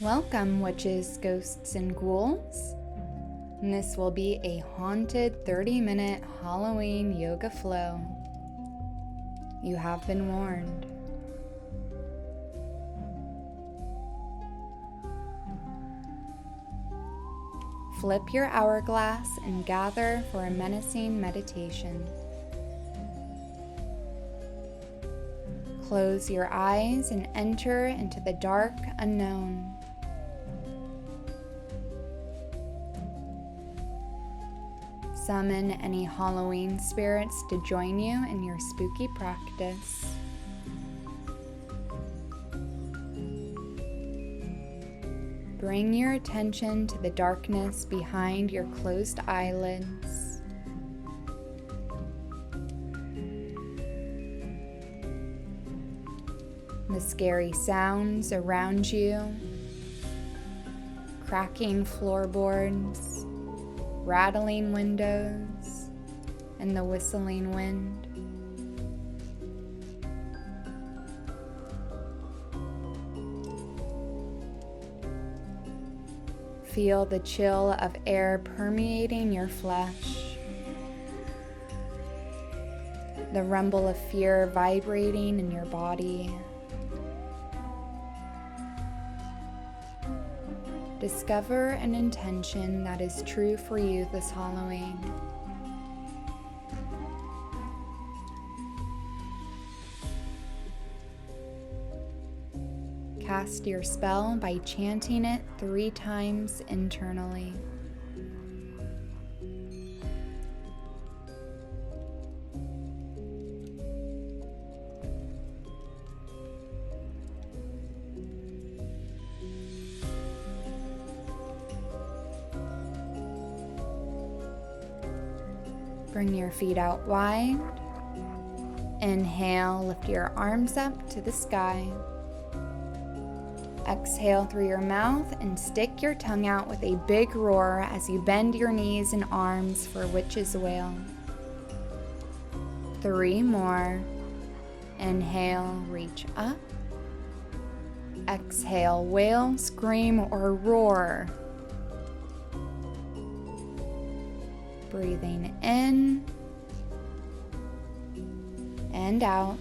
Welcome, witches, ghosts, and ghouls. And this will be a haunted 30-minute Halloween yoga flow. You have been warned. Flip your hourglass and gather for a menacing meditation. Close your eyes and enter into the dark unknown. Summon any Halloween spirits to join you in your spooky practice. Bring your attention to the darkness behind your closed eyelids. The scary sounds around you, cracking floorboards, rattling windows, and the whistling wind. Feel the chill of air permeating your flesh, the rumble of fear vibrating in your body. Discover an intention that is true for you this Halloween. Cast your spell by chanting it 3 times internally. Bring your feet out wide. Inhale, lift your arms up to the sky. Exhale through your mouth and stick your tongue out with a big roar as you bend your knees and arms for witch's wail. 3 more. Inhale, reach up. Exhale, wail, scream, or roar. Breathing in and out.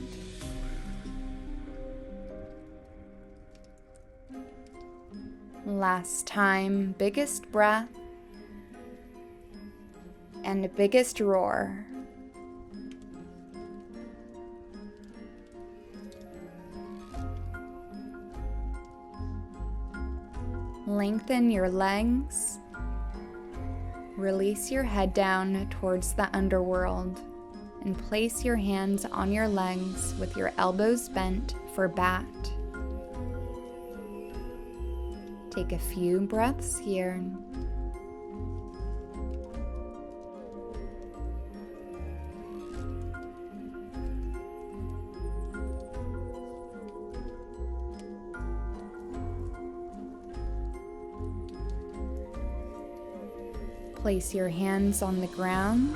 Last time, biggest breath and biggest roar. Lengthen your legs. Release your head down towards the underworld and place your hands on your legs with your elbows bent for bat. Take a few breaths here. Place your hands on the ground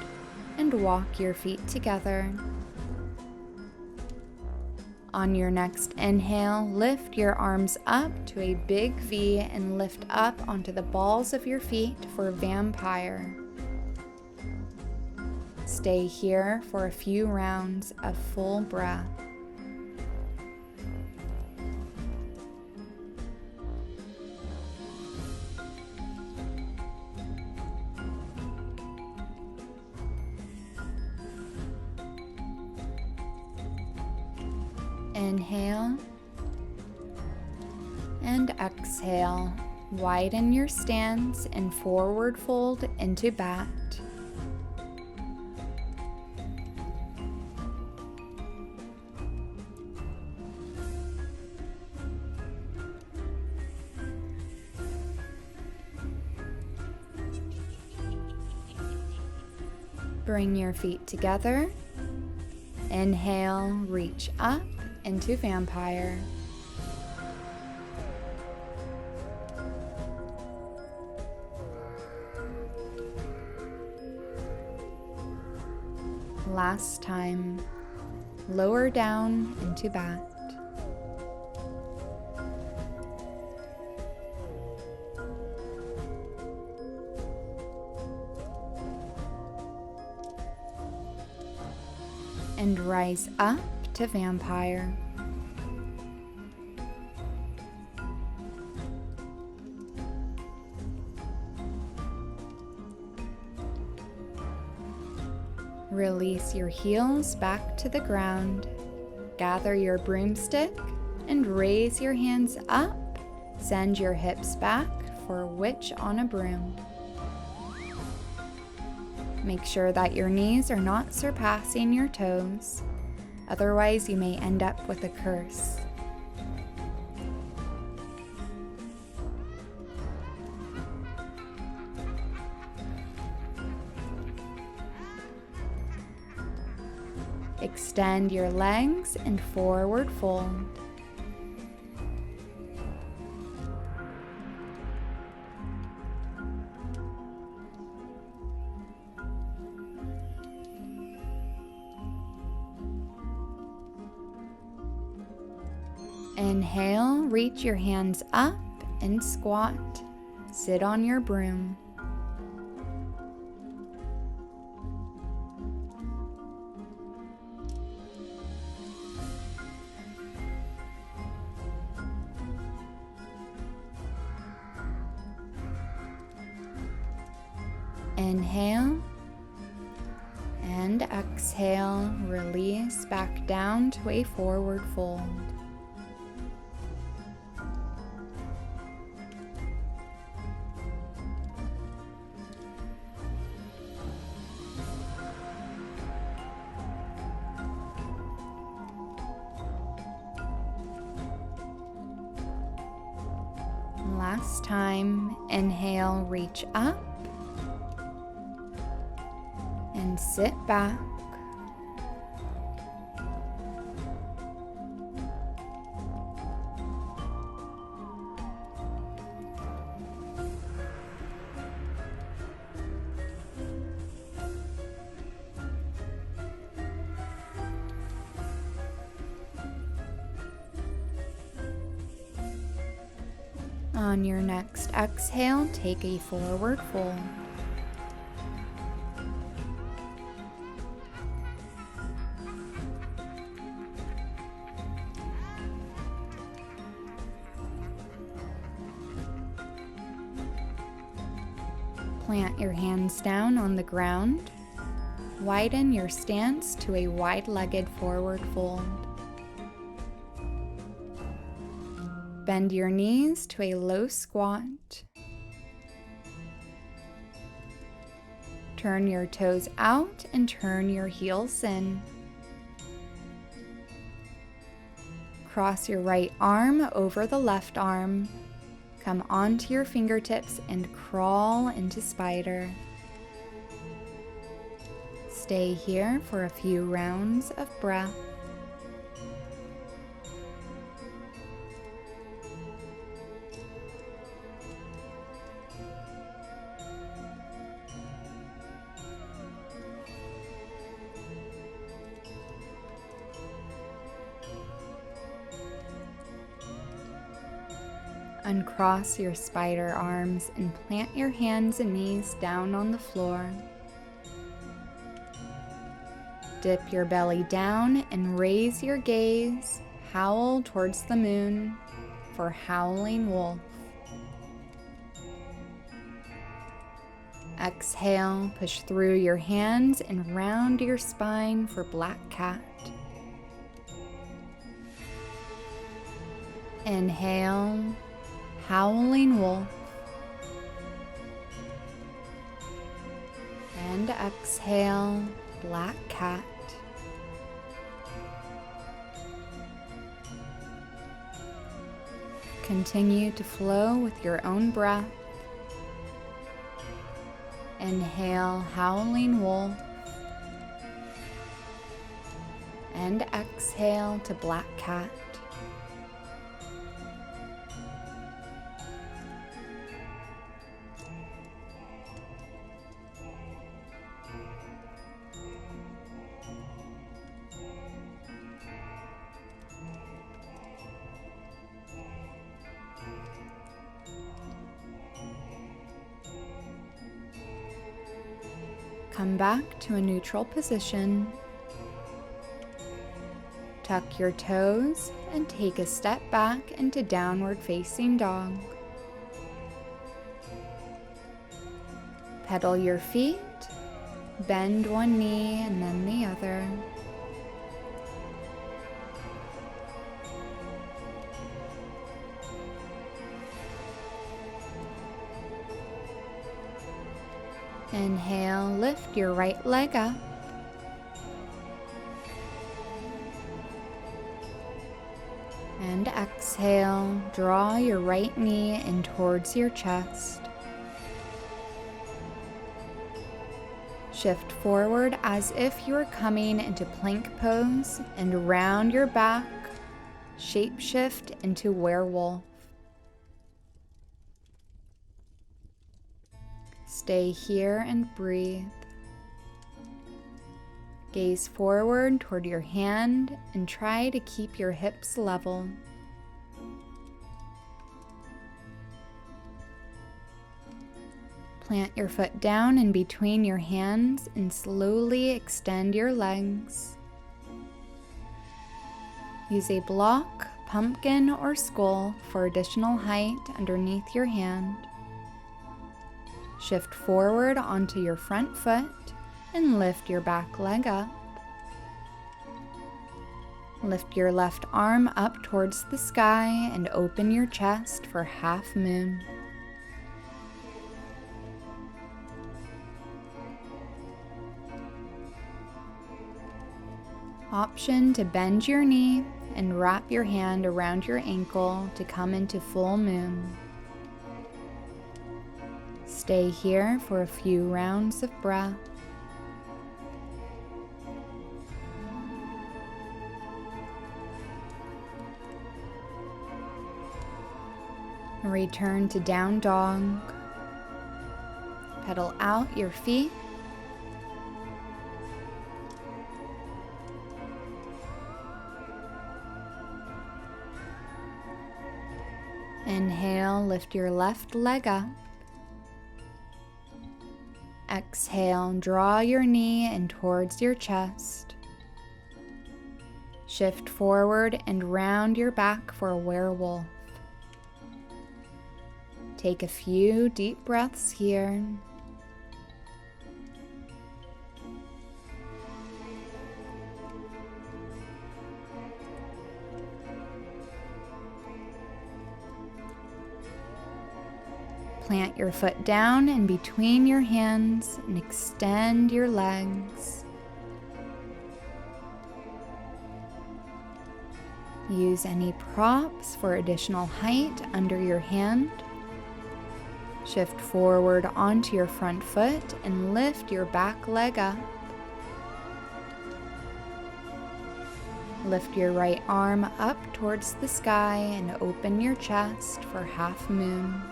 and walk your feet together. On your next inhale, lift your arms up to a big V and lift up onto the balls of your feet for vampire. Stay here for a few rounds of full breath. Inhale and exhale. Widen your stance and forward fold into bat. Bring your feet together. Inhale, reach up into vampire. Last time, lower down into bat. and rise up to vampire. Release your heels back to the ground. Gather your broomstick and raise your hands up. Send your hips back for witch on a broom. Make sure that your knees are not surpassing your toes. Otherwise, you may end up with a curse. Extend your legs and forward fold. Inhale, reach your hands up and squat. Sit on your broom. Inhale and exhale, release back down to a forward fold. Last time, inhale, reach up and sit back. On your next exhale, take a forward fold. Plant your hands down on the ground. Widen your stance to a wide-legged forward fold. Bend your knees to a low squat. Turn your toes out and turn your heels in. Cross your right arm over the left arm. Come onto your fingertips and crawl into spider. Stay here for a few rounds of breath. Uncross your spider arms and plant your hands and knees down on the floor. Dip your belly down and raise your gaze. Howl towards the moon for howling wolf. Exhale, push through your hands and round your spine for black cat. Inhale, howling wolf. And exhale, black cat. Continue to flow with your own breath. Inhale, howling wolf. And exhale to black cat. Come back to a neutral position. Tuck your toes and take a step back into downward facing dog. Pedal your feet, bend one knee and then the other. Inhale, lift your right leg up. And exhale, draw your right knee in towards your chest. Shift forward as if you are coming into plank pose and round your back, shapeshift into werewolf. Stay here and breathe. Gaze forward toward your hand and try to keep your hips level. Plant your foot down in between your hands and slowly extend your legs. Use a block, pumpkin, or skull for additional height underneath your hand. Shift forward onto your front foot and lift your back leg up. Lift your left arm up towards the sky and open your chest for half moon. Option to bend your knee and wrap your hand around your ankle to come into full moon. Stay here for a few rounds of breath. Return to down dog. Pedal out your feet. Inhale, lift your left leg up. Exhale, draw your knee in towards your chest. Shift forward and round your back for a werewolf. Take a few deep breaths here. Plant your foot down in between your hands and extend your legs. Use any props for additional height under your hand. Shift forward onto your front foot and lift your back leg up. Lift your right arm up towards the sky and open your chest for half moon.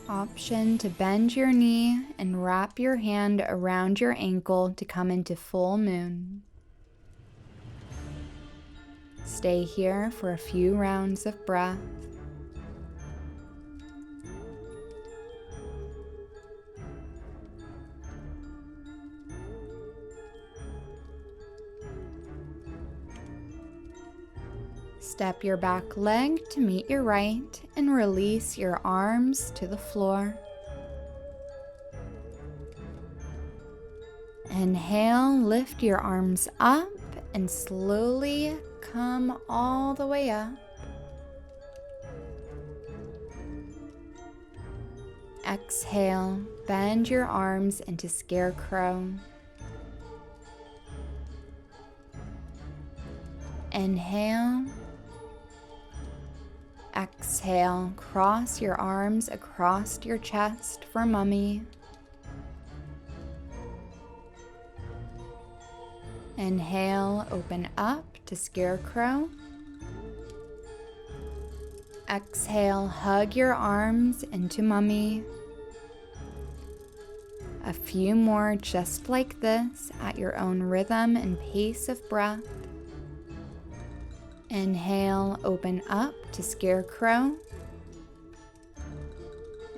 Option to bend your knee and wrap your hand around your ankle to come into full moon. Stay here for a few rounds of breath. Step your back leg to meet your right and release your arms to the floor. Inhale, lift your arms up and slowly come all the way up. Exhale, bend your arms into scarecrow. Inhale. Exhale, cross your arms across your chest for mummy. Inhale, open up to scarecrow. Exhale, hug your arms into mummy. A few more just like this at your own rhythm and pace of breath. Inhale, open up to scarecrow.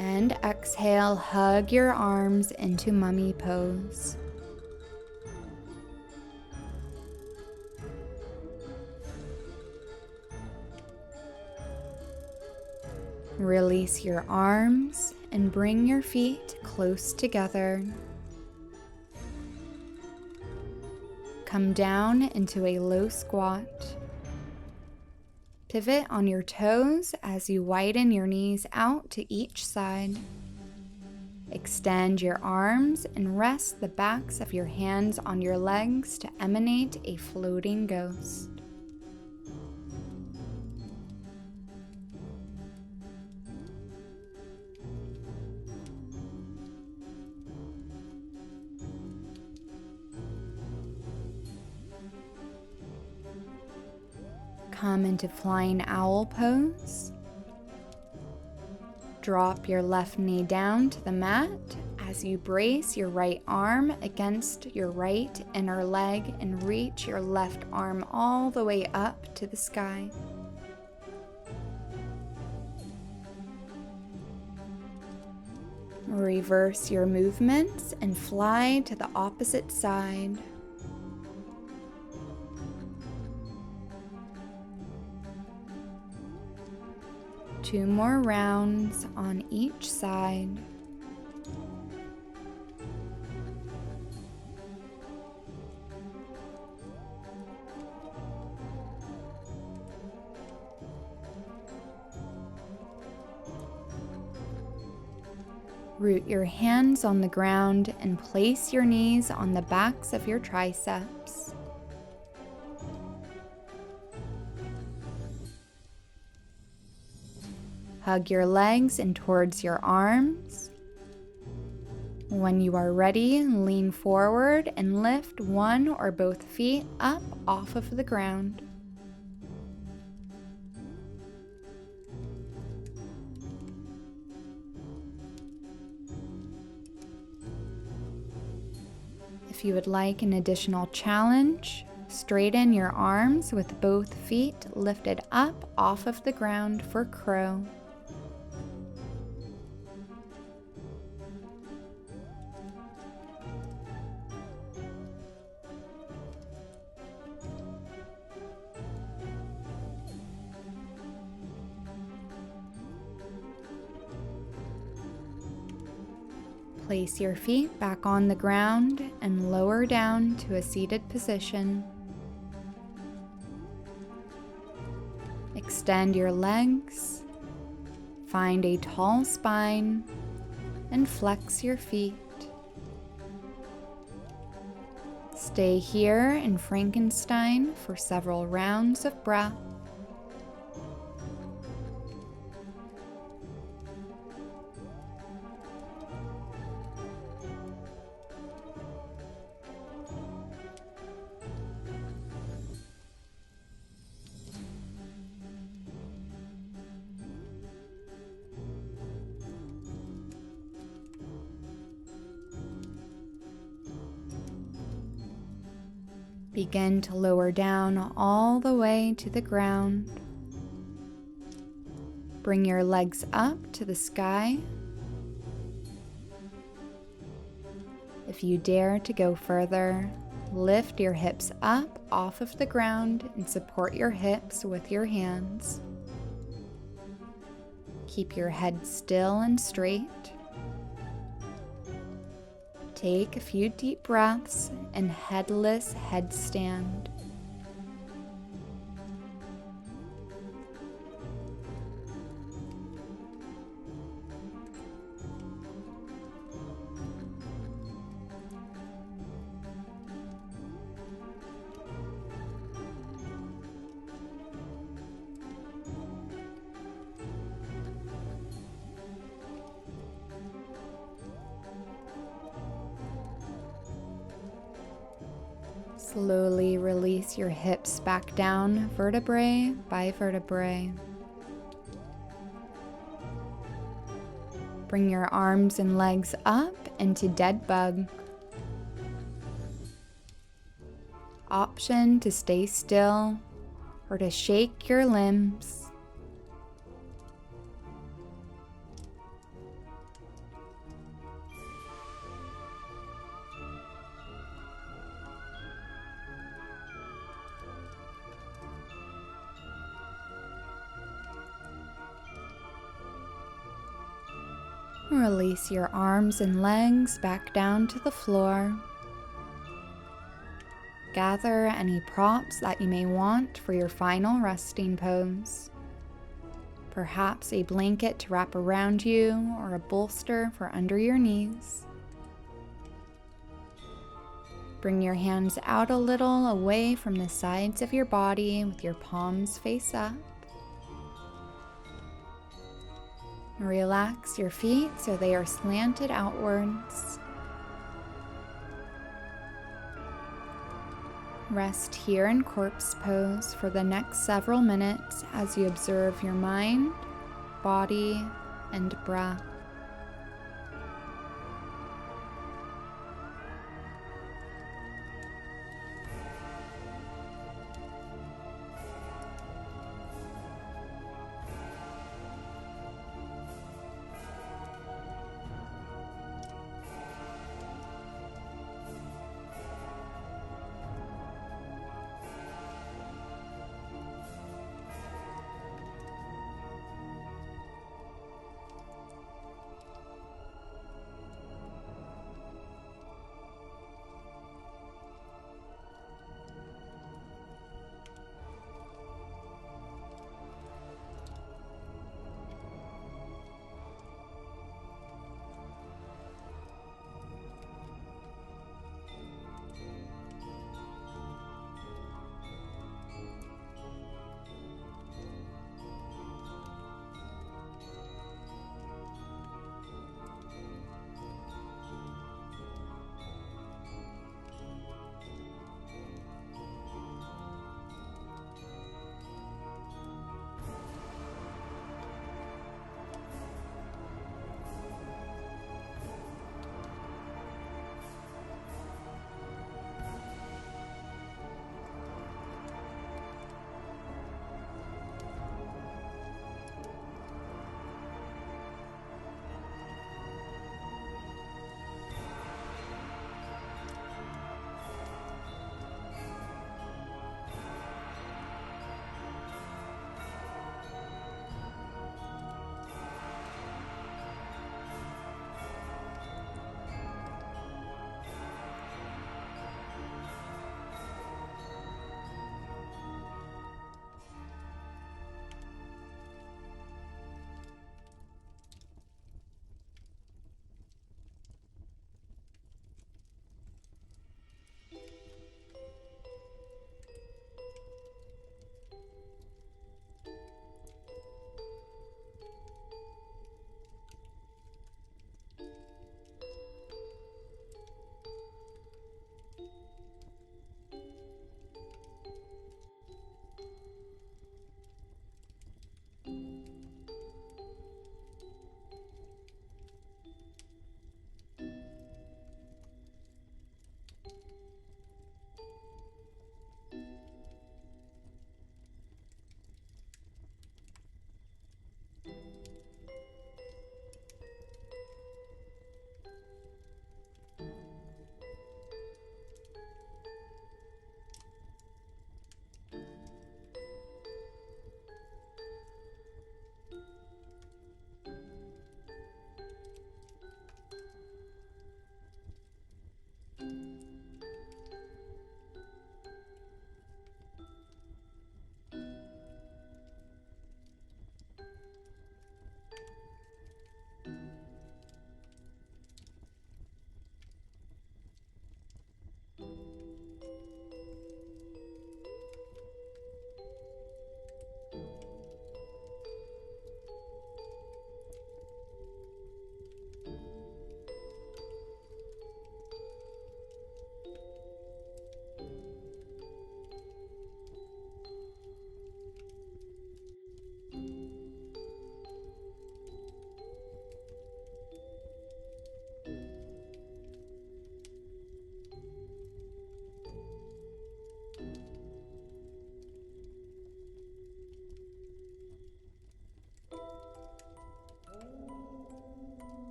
And exhale, hug your arms into mummy pose. Release your arms and bring your feet close together. Come down into a low squat. Pivot on your toes as you widen your knees out to each side. Extend your arms and rest the backs of your hands on your legs to emanate a floating ghost. Come into flying owl pose. Drop your left knee down to the mat as you brace your right arm against your right inner leg and reach your left arm all the way up to the sky. Reverse your movements and fly to the opposite side. Two more rounds on each side. Root your hands on the ground and place your knees on the backs of your triceps. Hug your legs in towards your arms. When you are ready, lean forward and lift one or both feet up off of the ground. If you would like an additional challenge, straighten your arms with both feet lifted up off of the ground for crow. Place your feet back on the ground and lower down to a seated position. Extend your legs, find a tall spine, and flex your feet. Stay here in Frankenstein for several rounds of breath. Begin to lower down all the way to the ground. Bring your legs up to the sky. If you dare to go further, lift your hips up off of the ground and support your hips with your hands. Keep your head still and straight. Take a few deep breaths and headless headstand. Slowly release your hips back down, vertebrae by vertebrae. Bring your arms and legs up into dead bug. Option to stay still or to shake your limbs. Release your arms and legs back down to the floor. Gather any props that you may want for your final resting pose. Perhaps a blanket to wrap around you or a bolster for under your knees. Bring your hands out a little away from the sides of your body with your palms face up. Relax your feet so they are slanted outwards. Rest here in corpse pose for the next several minutes as you observe your mind, body, and breath.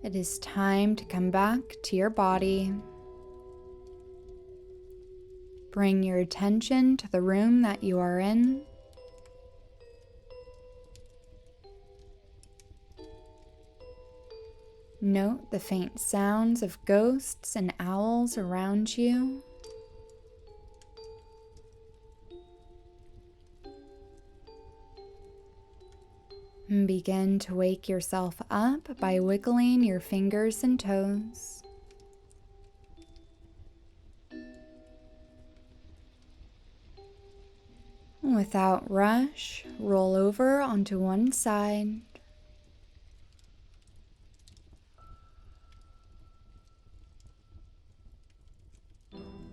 It is time to come back to your body. Bring your attention to the room that you are in. Note the faint sounds of ghosts and owls around you. And begin to wake yourself up by wiggling your fingers and toes. Without rush, roll over onto one side.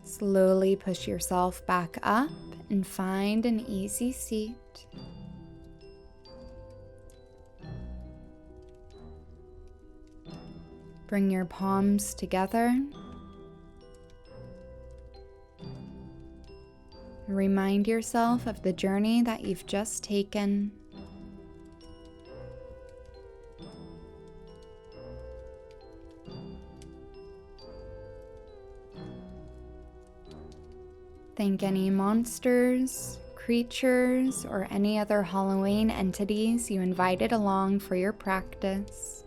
Slowly push yourself back up and find an easy seat. Bring your palms together. Remind yourself of the journey that you've just taken. Thank any monsters, creatures, or any other Halloween entities you invited along for your practice.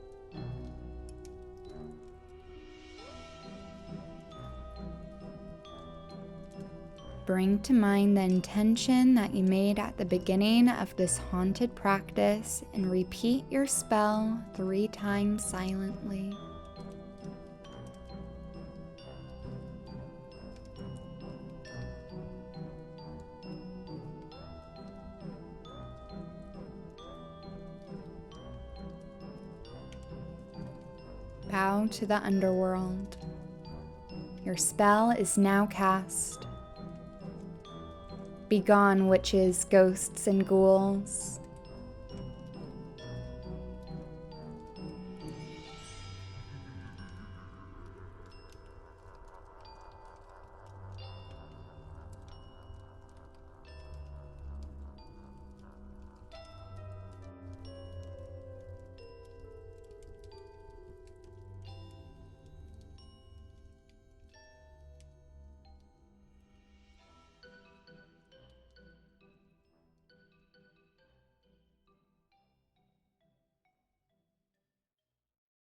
Bring to mind the intention that you made at the beginning of this haunted practice and repeat your spell 3 times silently. Bow to the underworld. Your spell is now cast. Begone, witches, ghosts, and ghouls.